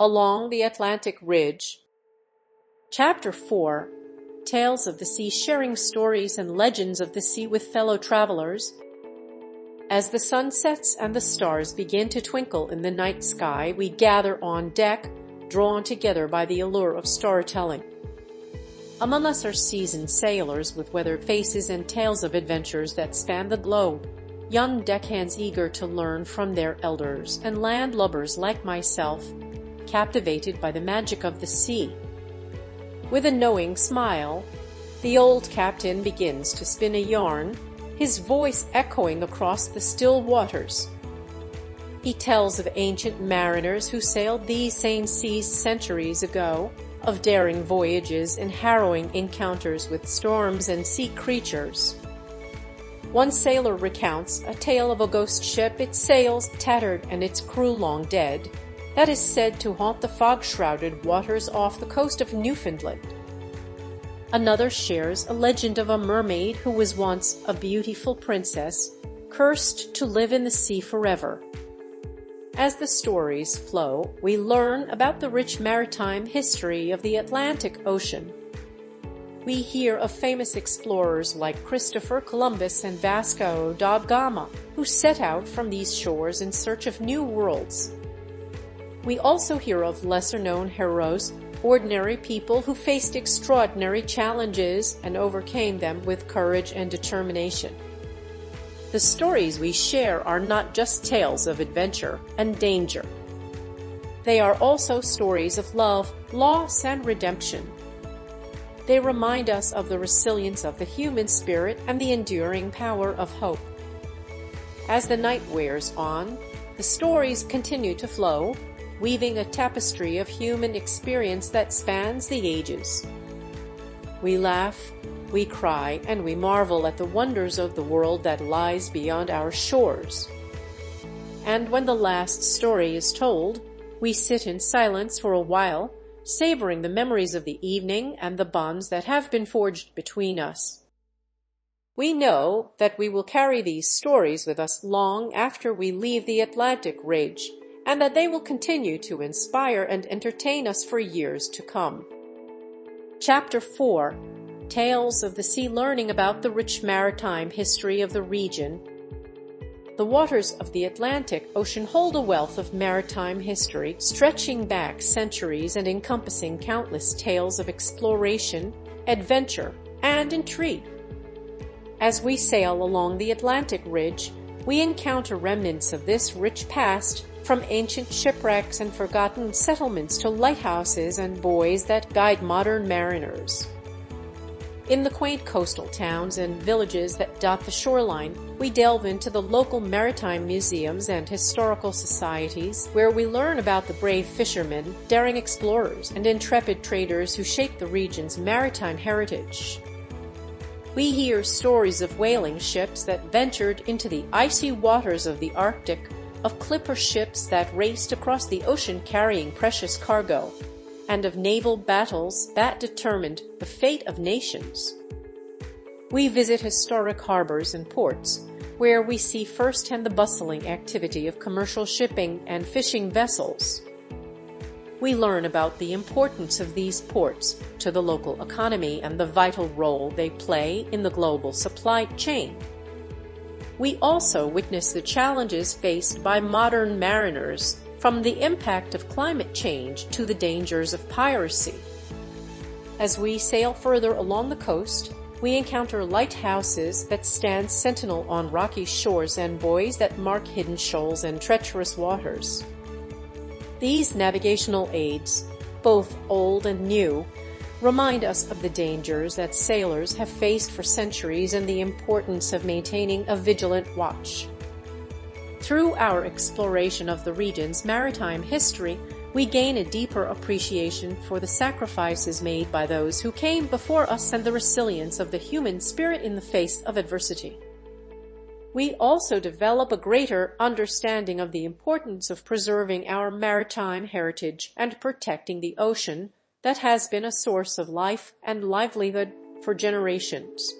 along the Atlantic Ridge. Chapter 4. Tales of the Sea, sharing stories and legends of the sea with fellow travelers. As the sun sets and the stars begin to twinkle in the night sky, we gather on deck, drawn together by the allure of storytelling. Among us are seasoned sailors with weathered faces and tales of adventures that span the globe, young deckhands eager to learn from their elders, and landlubbers like myself, captivated by the magic of the sea. With a knowing smile, the old captain begins to spin a yarn, his voice echoing across the still waters. He tells of ancient mariners who sailed these same seas centuries ago, of daring voyages and harrowing encounters with storms and sea creatures. One sailor recounts a tale of a ghost ship, its sails tattered and its crew long dead, that is said to haunt the fog-shrouded waters off the coast of Newfoundland. Another shares a legend of a mermaid who was once a beautiful princess, cursed to live in the sea forever. As the stories flow, we learn about the rich maritime history of the Atlantic Ocean. We hear of famous explorers like Christopher Columbus and Vasco da Gama, who set out from these shores in search of new worlds. We also hear of lesser-known heroes, ordinary people who faced extraordinary challenges and overcame them with courage and determination. The stories we share are not just tales of adventure and danger. They are also stories of love, loss, and redemption. They remind us of the resilience of the human spirit and the enduring power of hope. As the night wears on, the stories continue to flow, weaving a tapestry of human experience that spans the ages. We laugh, we cry, and we marvel at the wonders of the world that lies beyond our shores. And when the last story is told, we sit in silence for a while, savoring the memories of the evening and the bonds that have been forged between us. We know that we will carry these stories with us long after we leave the Atlantic Ridge, and that they will continue to inspire and entertain us for years to come. Chapter 4. Tales of the Sea, learning about the rich maritime history of the region. The waters of the Atlantic Ocean hold a wealth of maritime history, stretching back centuries and encompassing countless tales of exploration, adventure, and intrigue. As we sail along the Atlantic Ridge, we encounter remnants of this rich past, from ancient shipwrecks and forgotten settlements to lighthouses and buoys that guide modern mariners. In the quaint coastal towns and villages that dot the shoreline, we delve into the local maritime museums and historical societies, where we learn about the brave fishermen, daring explorers, and intrepid traders who shaped the region's maritime heritage. We hear stories of whaling ships that ventured into the icy waters of the Arctic, of clipper ships that raced across the ocean carrying precious cargo, and of naval battles that determined the fate of nations. We visit historic harbors and ports, where we see firsthand the bustling activity of commercial shipping and fishing vessels. We learn about the importance of these ports to the local economy and the vital role they play in the global supply chain. We also witness the challenges faced by modern mariners, from the impact of climate change to the dangers of piracy. As we sail further along the coast, we encounter lighthouses that stand sentinel on rocky shores and buoys that mark hidden shoals and treacherous waters. These navigational aids, both old and new, remind us of the dangers that sailors have faced for centuries and the importance of maintaining a vigilant watch. Through our exploration of the region's maritime history, we gain a deeper appreciation for the sacrifices made by those who came before us and the resilience of the human spirit in the face of adversity. We also develop a greater understanding of the importance of preserving our maritime heritage and protecting the ocean that has been a source of life and livelihood for generations.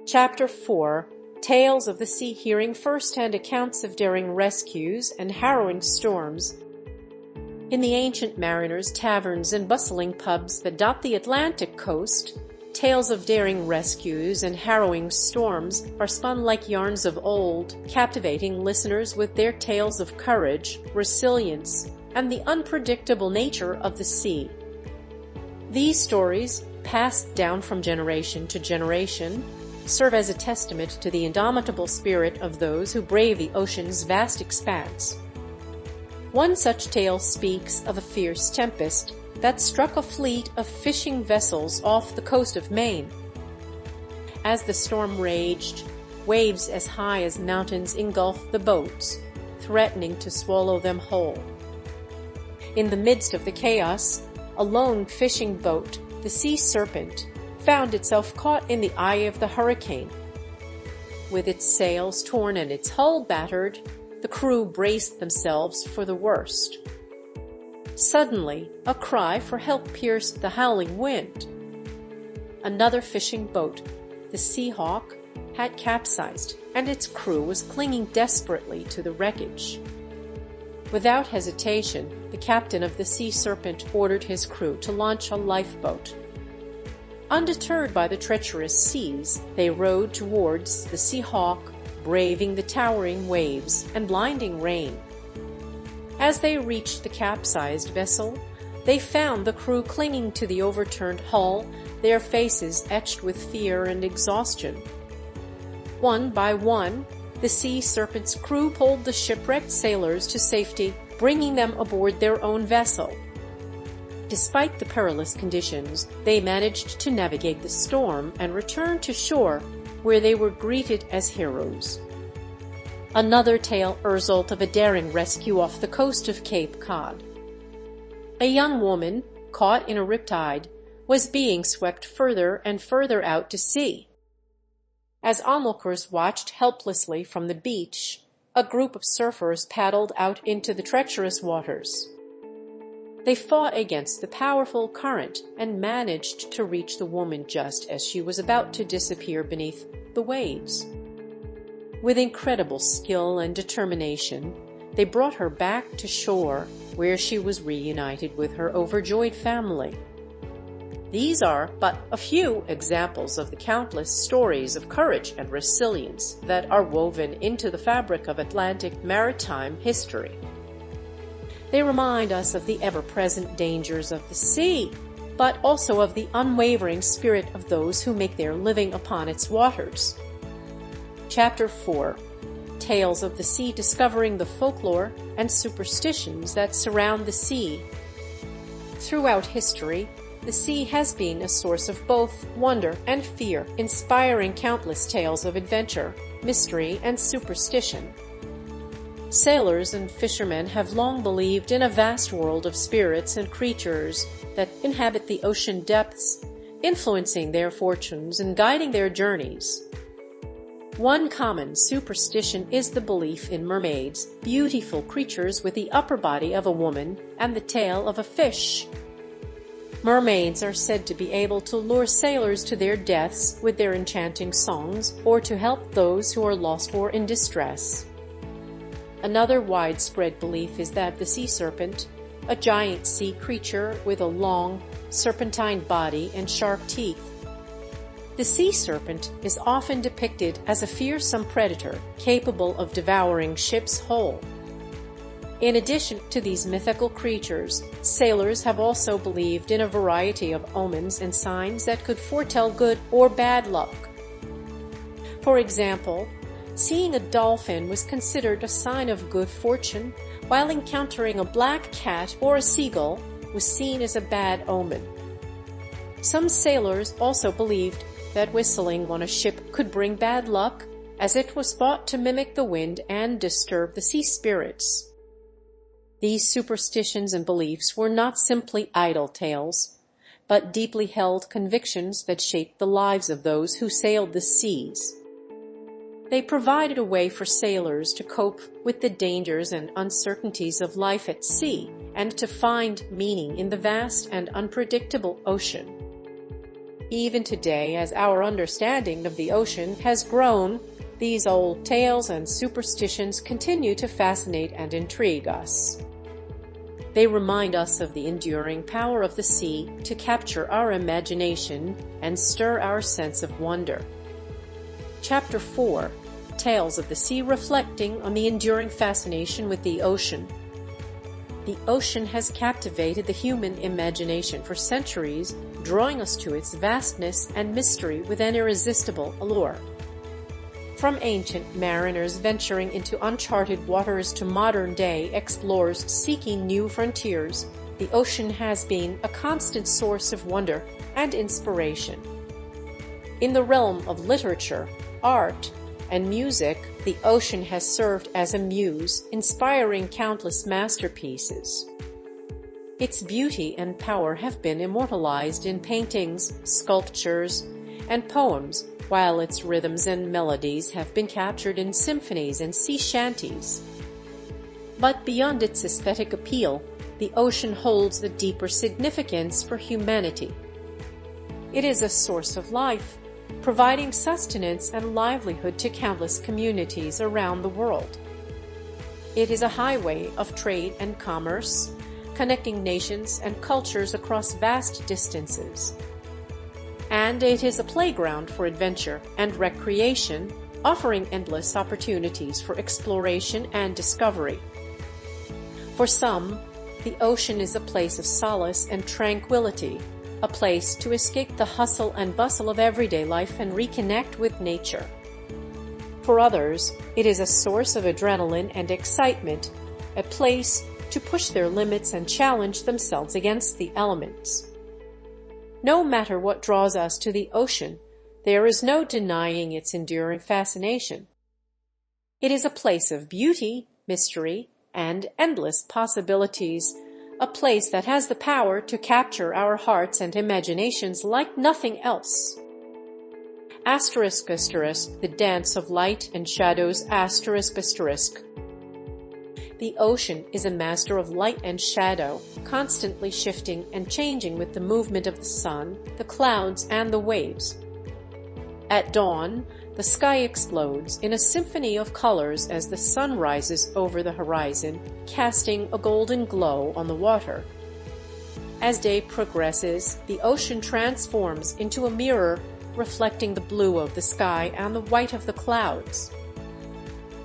Chapter 4. Tales of the Sea, hearing first-hand accounts of daring rescues and harrowing storms. In the ancient mariners' taverns and bustling pubs that dot the Atlantic coast, tales of daring rescues and harrowing storms are spun like yarns of old, captivating listeners with their tales of courage, resilience, and the unpredictable nature of the sea. These stories, passed down from generation to generation, serve as a testament to the indomitable spirit of those who brave the ocean's vast expanse. One such tale speaks of a fierce tempest that struck a fleet of fishing vessels off the coast of Maine. As the storm raged, waves as high as mountains engulfed the boats, threatening to swallow them whole. In the midst of the chaos, a lone fishing boat, the Sea Serpent, found itself caught in the eye of the hurricane. With its sails torn and its hull battered, the crew braced themselves for the worst. Suddenly, a cry for help pierced the howling wind. Another fishing boat, the Seahawk, had capsized, and its crew was clinging desperately to the wreckage. Without hesitation, the captain of the Sea Serpent ordered his crew to launch a lifeboat. Undeterred by the treacherous seas, they rowed towards the Seahawk, braving the towering waves and blinding rain. As they reached the capsized vessel, they found the crew clinging to the overturned hull, their faces etched with fear and exhaustion. One by one, the Sea Serpent's crew pulled the shipwrecked sailors to safety, bringing them aboard their own vessel. Despite the perilous conditions, they managed to navigate the storm and return to shore, where they were greeted as heroes. Another tale result of a daring rescue off the coast of Cape Cod. A young woman, caught in a riptide, was being swept further and further out to sea. As onlookers watched helplessly from the beach, a group of surfers paddled out into the treacherous waters. They fought against the powerful current and managed to reach the woman just as she was about to disappear beneath the waves. With incredible skill and determination, they brought her back to shore, where she was reunited with her overjoyed family. These are but a few examples of the countless stories of courage and resilience that are woven into the fabric of Atlantic maritime history. They remind us of the ever-present dangers of the sea, but also of the unwavering spirit of those who make their living upon its waters. Chapter 4. Tales of the Sea, discovering the folklore and superstitions that surround the sea. Throughout history, the sea has been a source of both wonder and fear, inspiring countless tales of adventure, mystery, and superstition. Sailors and fishermen have long believed in a vast world of spirits and creatures that inhabit the ocean depths, influencing their fortunes and guiding their journeys. One common superstition is the belief in mermaids, beautiful creatures with the upper body of a woman and the tail of a fish. Mermaids are said to be able to lure sailors to their deaths with their enchanting songs, or to help those who are lost or in distress. Another widespread belief is that the sea serpent, a giant sea creature with a long, serpentine body and sharp teeth. The sea serpent is often depicted as a fearsome predator capable of devouring ships whole. In addition to these mythical creatures, sailors have also believed in a variety of omens and signs that could foretell good or bad luck. For example, seeing a dolphin was considered a sign of good fortune, while encountering a black cat or a seagull was seen as a bad omen. Some sailors also believed that whistling on a ship could bring bad luck, as it was thought to mimic the wind and disturb the sea spirits. These superstitions and beliefs were not simply idle tales, but deeply held convictions that shaped the lives of those who sailed the seas. They provided a way for sailors to cope with the dangers and uncertainties of life at sea and to find meaning in the vast and unpredictable ocean. Even today, as our understanding of the ocean has grown, these old tales and superstitions continue to fascinate and intrigue us. They remind us of the enduring power of the sea to capture our imagination and stir our sense of wonder. Chapter 4. Tales of the Sea, reflecting on the enduring fascination with the ocean. The ocean has captivated the human imagination for centuries, drawing us to its vastness and mystery with an irresistible allure. From ancient mariners venturing into uncharted waters to modern-day explorers seeking new frontiers, the ocean has been a constant source of wonder and inspiration. In the realm of literature, art, and music, the ocean has served as a muse, inspiring countless masterpieces. Its beauty and power have been immortalized in paintings, sculptures, and poems, while its rhythms and melodies have been captured in symphonies and sea shanties. But beyond its aesthetic appeal, the ocean holds a deeper significance for humanity. It is a source of life, providing sustenance and livelihood to countless communities around the world. It is a highway of trade and commerce, connecting nations and cultures across vast distances. And it is a playground for adventure and recreation, offering endless opportunities for exploration and discovery. For some, the ocean is a place of solace and tranquility, a place to escape the hustle and bustle of everyday life and reconnect with nature. For others, it is a source of adrenaline and excitement, a place to push their limits and challenge themselves against the elements. No matter what draws us to the ocean, there is no denying its enduring fascination. It is a place of beauty, mystery, and endless possibilities, a place that has the power to capture our hearts and imaginations like nothing else. Asterisk, asterisk, the dance of light and shadows, asterisk, asterisk. The ocean is a master of light and shadow, constantly shifting and changing with the movement of the sun, the clouds, and the waves. At dawn, the sky explodes in a symphony of colors as the sun rises over the horizon, casting a golden glow on the water. As day progresses, the ocean transforms into a mirror, reflecting the blue of the sky and the white of the clouds.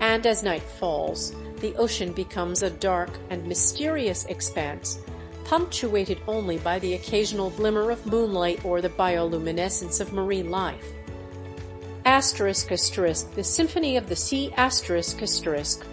And as night falls, the ocean becomes a dark and mysterious expanse, punctuated only by the occasional glimmer of moonlight or the bioluminescence of marine life. Asterisk, asterisk, the symphony of the sea, asterisk, asterisk.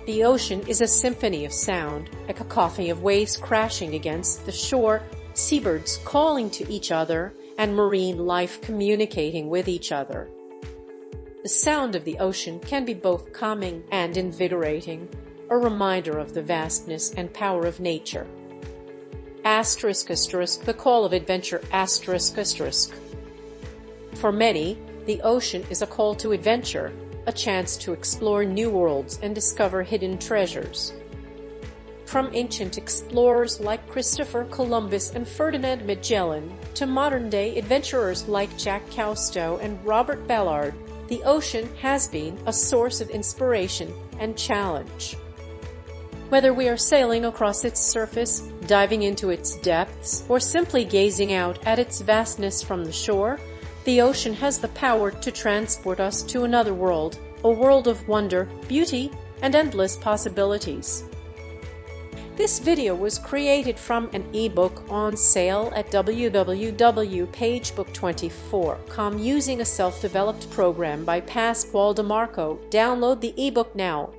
The ocean is a symphony of sound, a cacophony of waves crashing against the shore, seabirds calling to each other, and marine life communicating with each other. The sound of the ocean can be both calming and invigorating, a reminder of the vastness and power of nature. Asterisk, asterisk, the call of adventure, asterisk, asterisk. For many, the ocean is a call to adventure, a chance to explore new worlds and discover hidden treasures. From ancient explorers like Christopher Columbus and Ferdinand Magellan to modern-day adventurers like Jack Cousteau and Robert Ballard, the ocean has been a source of inspiration and challenge. Whether we are sailing across its surface, diving into its depths, or simply gazing out at its vastness from the shore, the ocean has the power to transport us to another world, a world of wonder, beauty, and endless possibilities. This video was created from an ebook on sale at www.pagebook24.com using a self-developed program by Pasquale DeMarco. Download the ebook now.